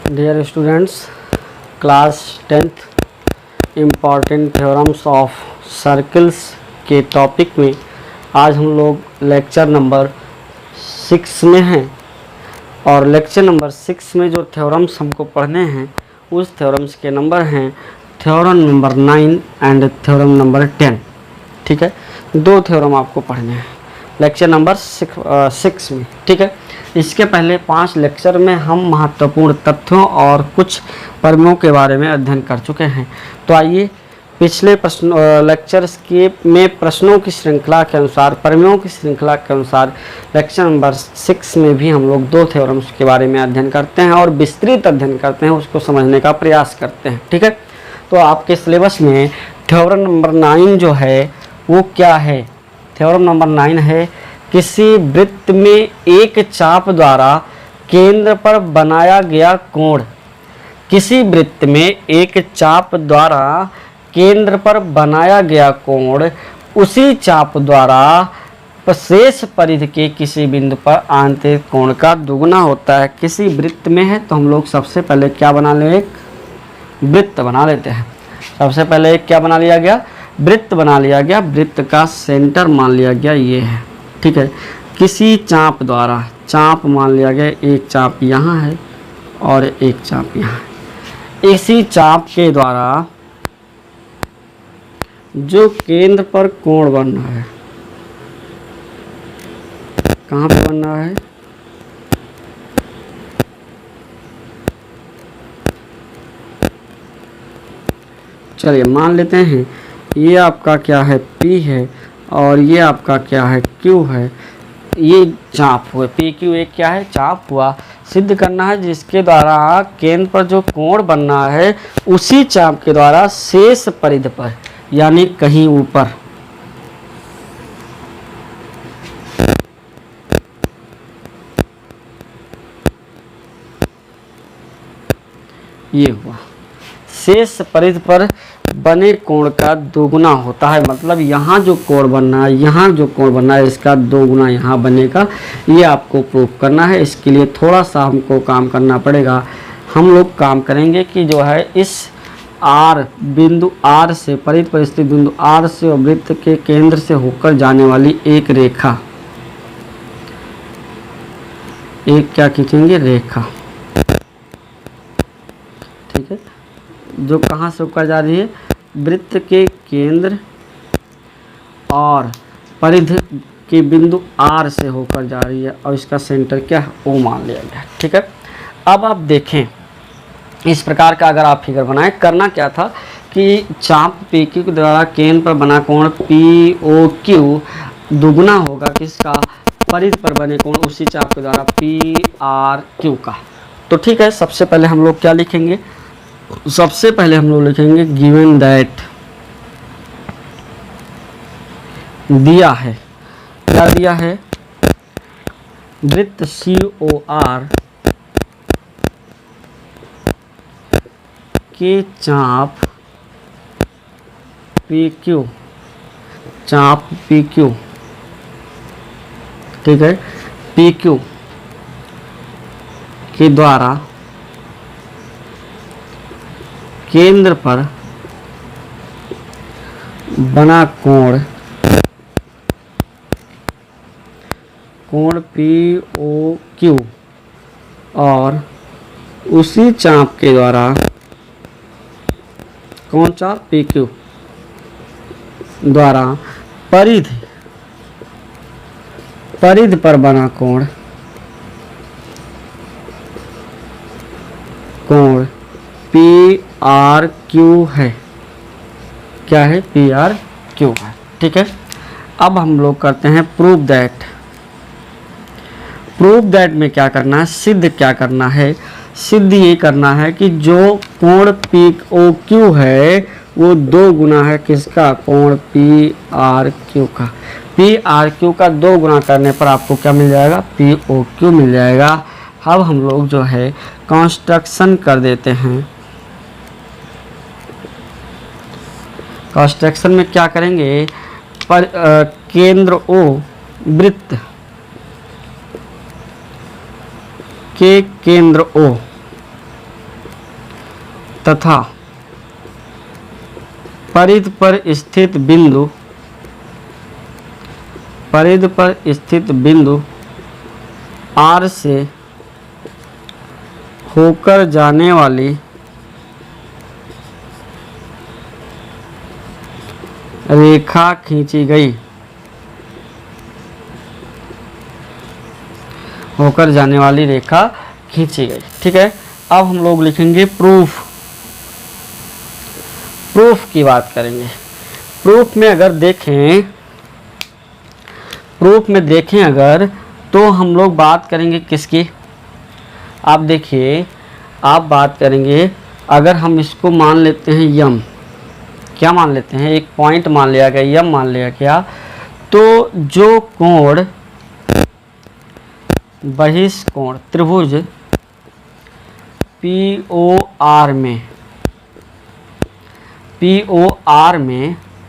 Dear students, class 10th important theorems of circles के topic में आज हम लोग लेक्चर नंबर 6 में हैं और लेक्चर नंबर 6 में जो थ्योरम्स हमको पढ़ने हैं उस थ्योरम्स के नंबर हैं theorem number 9 and theorem number 10। ठीक है, दो थ्योरम आपको पढ़ने हैं लेक्चर नंबर 6 में। ठीक है, इसके पहले 5 लेक्चर में हम महत्वपूर्ण तथ्यों और कुछ प्रमेयों के बारे में अध्ययन कर चुके हैं। तो आइए पिछले लेक्चर्स के में प्रश्नों की श्रृंखला के अनुसार, प्रमेयों की श्रृंखला के अनुसार लेक्चर नंबर 6 में भी हम लोग दो थ्योरम्स के बारे में अध्ययन करते हैं और विस्तृत अध्ययन करते हैं, उसको समझने का प्रयास करते हैं। ठीक है, तो आपके सिलेबस में थ्योरम नंबर 9 जो है वो क्या है? थ्योरम नंबर 9 है, किसी वृत्त में एक चाप द्वारा केंद्र पर बनाया गया कोण। किसी वृत्त में एक चाप द्वारा केंद्र पर बनाया गया कोण उसी चाप द्वारा शेष परिधि के किसी बिंदु पर आंतरिक कोण का दुगुना होता है। किसी वृत्त में है तो हम लोग सबसे पहले क्या बना लें? एक वृत्त बना लेते हैं। सबसे पहले एक क्या बना लिया गया? वृत्त बना लिया गया। वृत्त का सेंटर मान लिया गया ये है। ठीक है, किसी चाप द्वारा, चाप मान लिया गया, एक चाप यहाँ है और एक चाप यहाँ है। इसी चाप के द्वारा जो केंद्र पर कोण बन रहा है, कहाँ पे बन रहा है? चलिए मान लेते हैं ये आपका क्या है? P है और ये आपका क्या है? Q है। ये चाप हुए, PQ एक क्या है? चाप हुआ। सिद्ध करना है जिसके द्वारा केंद्र पर जो कोण बनना है उसी चाप के द्वारा शेष परिधि पर, यानी कहीं ऊपर, ये हुआ, शेष परिधि पर बने कोण का दोगुना होता है। मतलब यहाँ जो कोण बनना है, यहाँ जो कोण बनना है, इसका दोगुना यहाँ बनेगा। ये आपको प्रूव करना है। इसके लिए थोड़ा सा हमको काम करना पड़ेगा। हम लोग काम करेंगे कि जो है इस R बिंदु R से, परिधि पर स्थित बिंदु R से और वृत्त के केंद्र से होकर जाने वाली एक रेखा, एक क्या खींचेंगे? रेखा। ठीक है, जो कहाँ से होकर जा रही है? वृत्त के केंद्र और परिधि के बिंदु R से होकर जा रही है और इसका सेंटर क्या है? O मान लिया गया। ठीक है, अब आप देखें इस प्रकार का अगर आप फिगर बनाएं, करना क्या था कि चाप PQ के द्वारा केंद्र पर बना कोण POQ दुगुना होगा किसका? परिधि पर बने कोण उसी चाप के द्वारा PRQ का। तो ठीक है, सबसे पहले हम लोग क्या लिखेंगे? सबसे पहले हम लोग लिखेंगे गिवन दैट, दिया है, क्या दिया है? वृत्त COR के चाप PQ, चाप PQ, ठीक है, PQ के द्वारा केंद्र पर बना कोण POQ और उसी चाप के द्वारा, कौन चाप? PQ द्वारा परिधि पर बना कोण PRQ है। क्या है? PRQ है। ठीक है, अब हम लोग करते हैं प्रूव दैट। प्रूव दैट में क्या करना है? सिद्ध क्या करना है? सिद्ध ये करना है कि जो कोण POQ है वो दो गुना है किसका? कोण PRQ का। PRQ का दो गुना करने पर आपको क्या मिल जाएगा? POQ मिल जाएगा। अब हम लोग जो है कंस्ट्रक्शन कर देते हैं। कंस्ट्रक्शन में क्या करेंगे? पर केंद्र O, वृत्त के केंद्र O तथा परिध पर स्थित बिंदु R से होकर जाने वाली रेखा खींची गई। होकर जाने वाली रेखा खींची गई। ठीक है, अब हम लोग लिखेंगे प्रूफ। प्रूफ की बात करेंगे। प्रूफ में देखें अगर तो हम लोग बात करेंगे किसकी। आप देखिए, आप बात करेंगे अगर हम इसको मान लेते हैं यम, क्या मान लेते हैं, एक पॉइंट मान लिया गया, यम मान लिया गया, तो जो कोण बहिष्कोण त्रिभुज POR में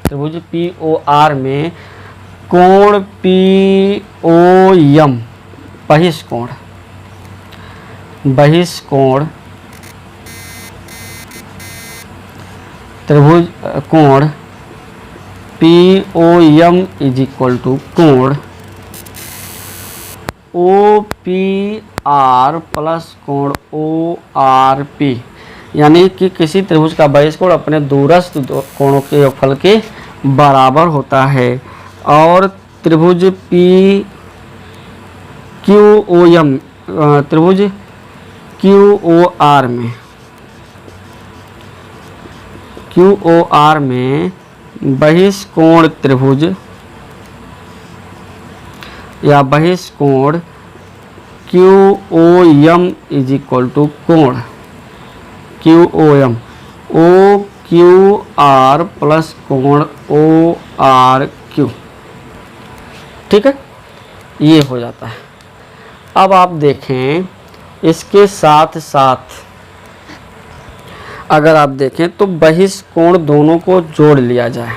त्रिभुज POR में कोण POM बहिष्कोण त्रिभुज कोण POM इज इक्वल टू कोण OPR प्लस कोण ORP, यानी कि किसी त्रिभुज का बहिष्कोण अपने दूरस्थ कोणों के योगफल के बराबर होता है। और त्रिभुज त्रिभुज QOR में बहिष्कोण त्रिभुज या बहिष्कोण QOM इज इक्वल टू कोण QOM OQR प्लस कोण ORQ। ठीक है, ये हो जाता है। अब आप देखें इसके साथ साथ अगर आप देखें तो बहिष्कोण दोनों को जोड़ लिया जाए,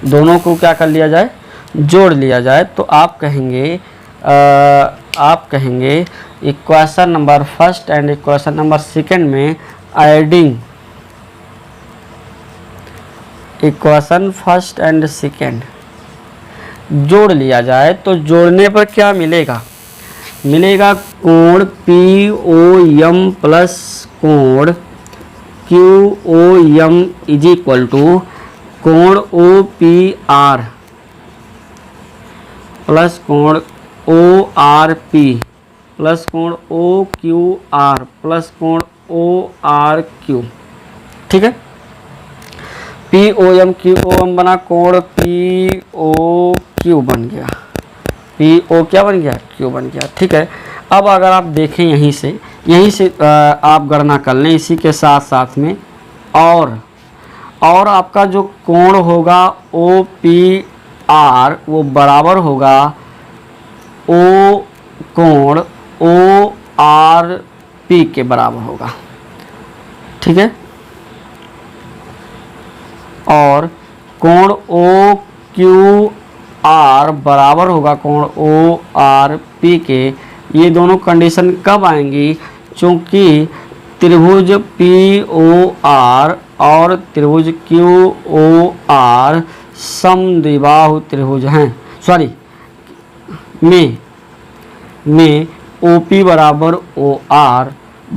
दोनों को क्या कर लिया जाए, जोड़ लिया जाए, तो आप कहेंगे equation number first and equation number second में adding equation first and second जोड़ लिया जाए, तो जोड़ने पर क्या मिलेगा, कोण POM प्लस कोण QOM इज इक्वल टू कोण OPR प्लस कोण ORP प्लस कोण OQR प्लस कोण ORQ। ठीक है, POM QOM बना, कोण POQ बन गया, PO क्या बन गया, Q बन गया। ठीक है, अब अगर आप देखें यहीं से आप गणना कर लें इसी के साथ साथ में, और आपका जो कोण होगा OPR वो बराबर होगा कोण ORP के बराबर होगा। ठीक है, और कोण OQR बराबर होगा कोण ORP के। ये दोनों कंडीशन कब आएंगी, चूँकि त्रिभुज POR और त्रिभुज QOR समद्विबाहु त्रिभुज हैं, में OP बराबर OR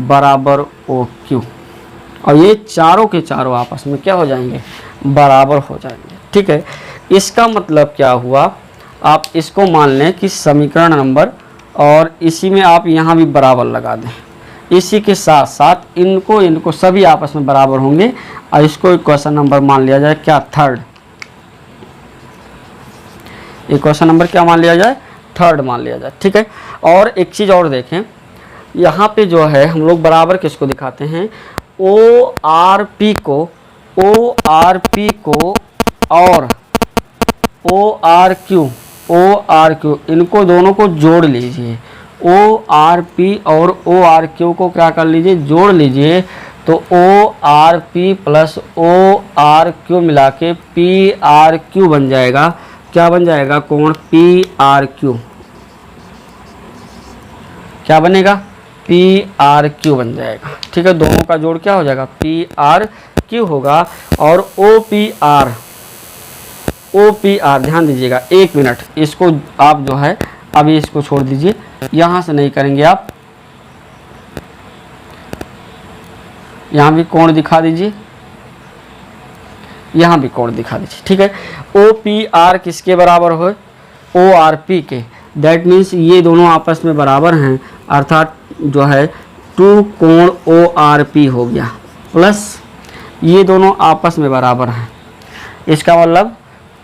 बराबर OQ, और ये चारों के चारों आपस में क्या हो जाएंगे, बराबर हो जाएंगे। ठीक है, इसका मतलब क्या हुआ, आप इसको मान लें कि समीकरण नंबर, और इसी में आप यहाँ भी बराबर लगा दें, इसी के साथ साथ इनको सभी आपस में बराबर होंगे, और इसको इक्वेशन नंबर मान लिया जाए क्या, थर्ड। इक्वेशन नंबर क्या मान लिया जाए, थर्ड मान लिया जाए। ठीक है, और एक चीज़ और देखें, यहाँ पे जो है हम लोग बराबर किसको दिखाते हैं, ORP को और ORQ इनको दोनों को जोड़ लीजिए, ORP और ORQ को क्या कर लीजिए, जोड़ लीजिए, तो ORP प्लस ORQ मिला के PRQ बन जाएगा। क्या बन जाएगा, कोण PRQ क्या बनेगा, पी आर क्यू बन जाएगा। ठीक है, दोनों का जोड़ क्या हो जाएगा, पी आर क्यू होगा। और ओ पी आर, ध्यान दीजिएगा, 1 मिनट, इसको आप जो है अभी इसको छोड़ दीजिए, यहाँ से नहीं करेंगे आप, यहाँ भी कोण दिखा दीजिए, यहाँ भी कोण दिखा दीजिए। ठीक है, ओ पी आर किसके बराबर हो, ओ आर पी के, दैट मीन्स ये दोनों आपस में बराबर हैं, अर्थात जो है 2 कोण ओ आर पी हो गया, प्लस ये दोनों आपस में बराबर हैं, इसका मतलब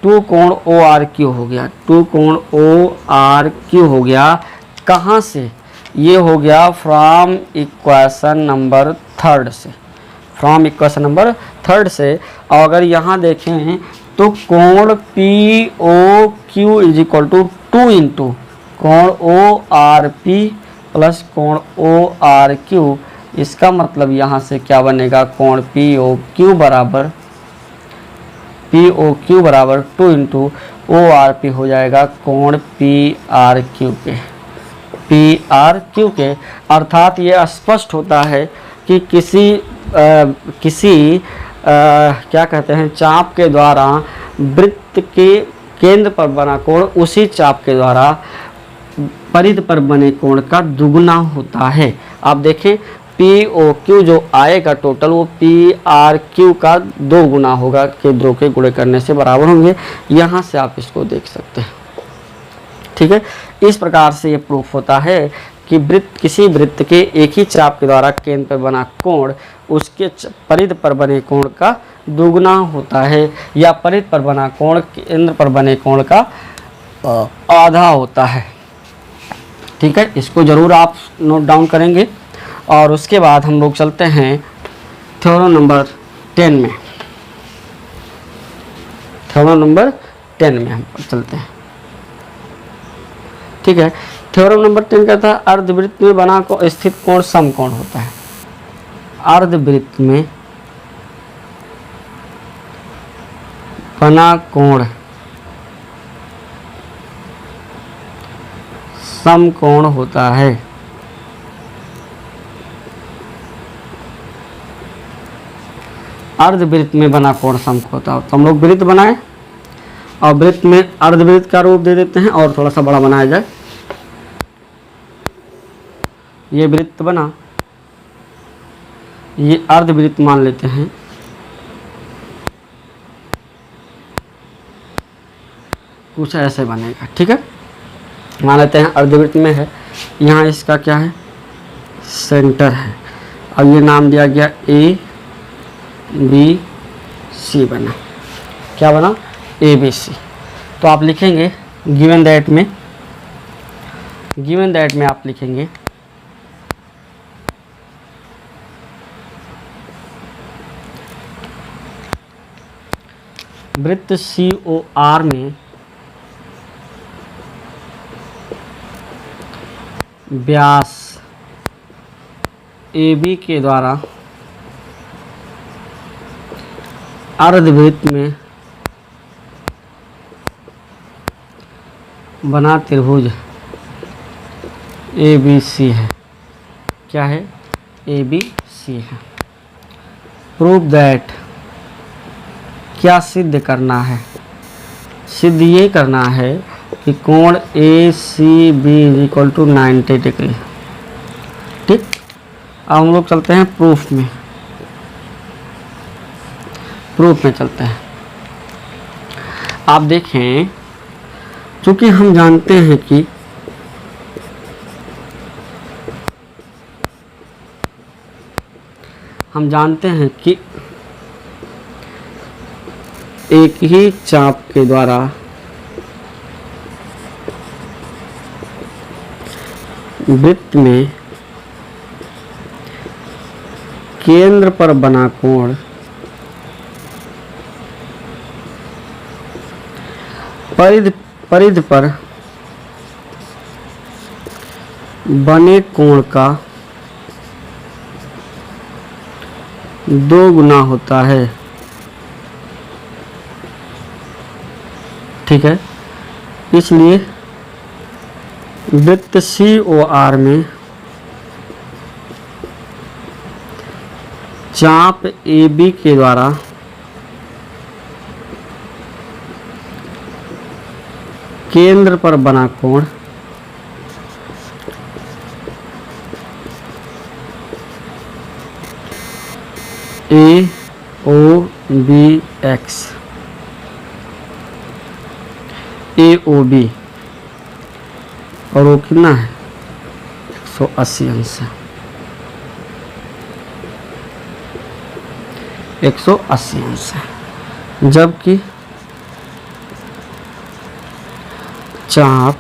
2 कोण ओ आर क्यू हो गया, 2 कोण ओ आर क्यू हो गया। कहाँ से, ये हो गया फ्रॉम इक्वेशन नंबर 3 से, फ्रॉम इक्वेशन नंबर 3 से। और अगर यहाँ देखें तो कोण P O Q is equal to 2 into कोण ओ आर पी प्लस कोण ओ आर क्यू, इसका मतलब यहाँ से क्या बनेगा, कोण पी ओ क्यू बराबर 2 इंटू ओ आर पी हो जाएगा कोण पी आर क्यू के। अर्थात ये स्पष्ट होता है कि किसी क्या कहते हैं, चाप के द्वारा वृत्त के केंद्र पर बना कोण उसी चाप के द्वारा परिध पर बने कोण का दुगुना होता है। आप देखें पी ओ क्यू जो आएगा टोटल, वो पी आर क्यू का 2 गुना होगा, केंद्रों के गुणे करने से बराबर होंगे। यहाँ से आप इसको देख सकते हैं। ठीक है, इस प्रकार से ये प्रूफ होता है कि किसी वृत्त के एक ही चाप के द्वारा केंद्र पर बना कोण उसके परिध पर बने कोण का दुगुना होता है, या परिध पर बना कोण केंद्र पर बने कोण का आधा होता है। ठीक है, इसको जरूर आप नोट डाउन करेंगे। और उसके बाद हम लोग चलते हैं थ्योरम नंबर 10 में। थ्योरम नंबर 10 में हम चलते हैं। ठीक है, थ्योरम नंबर 10 कहता है अर्धवृत्त में बना स्थित कोण समकोण होता है। अर्धवृत्त में बना कोण समकोण होता है। अर्धवृत्त में बना कोण समकोण होता है। तो हम लोग वृत्त बनाए और वृत्त में अर्धवृत्त का रूप दे देते हैं और थोड़ा सा बड़ा बनाया जाए। ये वृत्त बना, ये अर्धवृत्त मान लेते हैं। कुछ ऐसे बनेगा। ठीक है, मान लेते हैं अर्धवृत्त में है, यहाँ इसका क्या है, सेंटर है। अब ये नाम दिया गया ए बी सी बना। क्या बना, ए बी सी। तो आप लिखेंगे गिवन दैट में आप लिखेंगे वृत्त सी ओ आर में व्यास ए बी के द्वारा अर्धवृत्त में बना त्रिभुज ए बी सी है। क्या है, ए बी सी है। प्रूव दैट, क्या सिद्ध करना है, सिद्ध ये करना है कि कोण A C B is equal to 90 degree. ठीक, अब हम लोग चलते हैं प्रूफ में। प्रूफ में चलते हैं। आप देखें, चूंकि हम जानते हैं कि एक ही चाप के द्वारा वृत्त में केंद्र पर बना कोण परिध पर बने कोण का 2 गुना होता है। ठीक है, इसलिए वृत्त सी ओ आर में चाप AB के द्वारा केंद्र पर बना कोण AOBX AOB और वो कितना है 180 अंश है 180 अंश है, जबकि चाप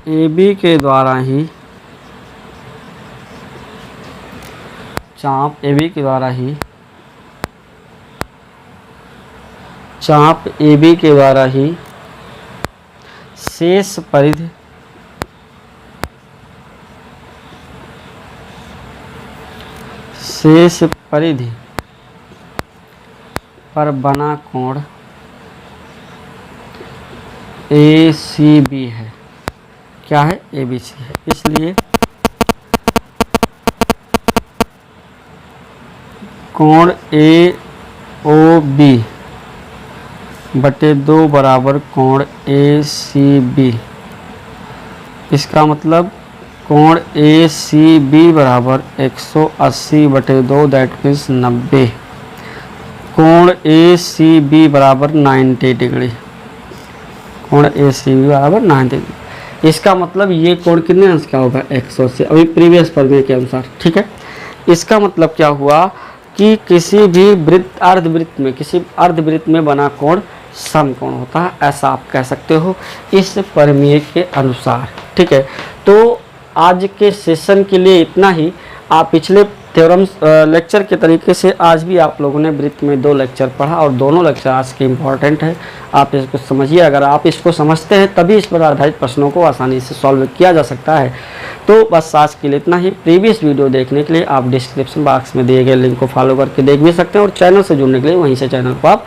AB के द्वारा ही चाप AB के द्वारा ही शेष परिधि पर बना कोण ACB है। क्या है? ABC है। इसलिए कोण AOB बटे 2 बराबर कोण ACB। इसका मतलब कोण ACB बराबर 180 बटे 2 दैट मीन्स 90। कोण ACB बराबर 90 डिग्री। कोण ACB बराबर 90 डिग्री। इसका मतलब ये कोण कितने अंश का होगा? 180, अभी प्रीवियस प्रमेय के अनुसार। ठीक है, इसका मतलब क्या हुआ कि किसी भी अर्धवृत्त में बना कोण समकोण होता है, ऐसा आप कह सकते हो इस प्रमेय के अनुसार। ठीक है, तो आज के सेशन के लिए इतना ही। आप पिछले थ्योरम्स लेक्चर के तरीके से आज भी आप लोगों ने वृत्त में 2 लेक्चर पढ़ा और दोनों लेक्चर आज के इम्पॉर्टेंट है। आप इसको समझिए, अगर आप इसको समझते हैं तभी इस पर आधारित प्रश्नों को आसानी से सॉल्व किया जा सकता है। तो बस आज के लिए इतना ही। प्रीवियस वीडियो देखने के लिए आप डिस्क्रिप्शन बॉक्स में दिए गए लिंक को फॉलो करके देख भी सकते हैं और चैनल से जुड़ने के लिए वहीं से चैनल को आप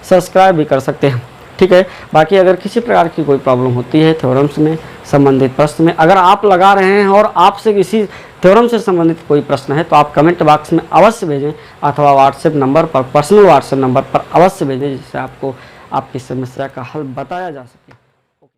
सब्सक्राइब भी कर सकते हैं। ठीक है, बाकी अगर किसी प्रकार की कोई प्रॉब्लम होती है थ्योरम्स में संबंधित प्रश्न में, अगर आप लगा रहे हैं और आपसे किसी थ्योरम से संबंधित कोई प्रश्न है तो आप कमेंट बॉक्स में अवश्य भेजें अथवा व्हाट्सएप नंबर पर, पर्सनल व्हाट्सएप नंबर पर अवश्य भेजें, जिससे आपको आपकी समस्या का हल बताया जा सके।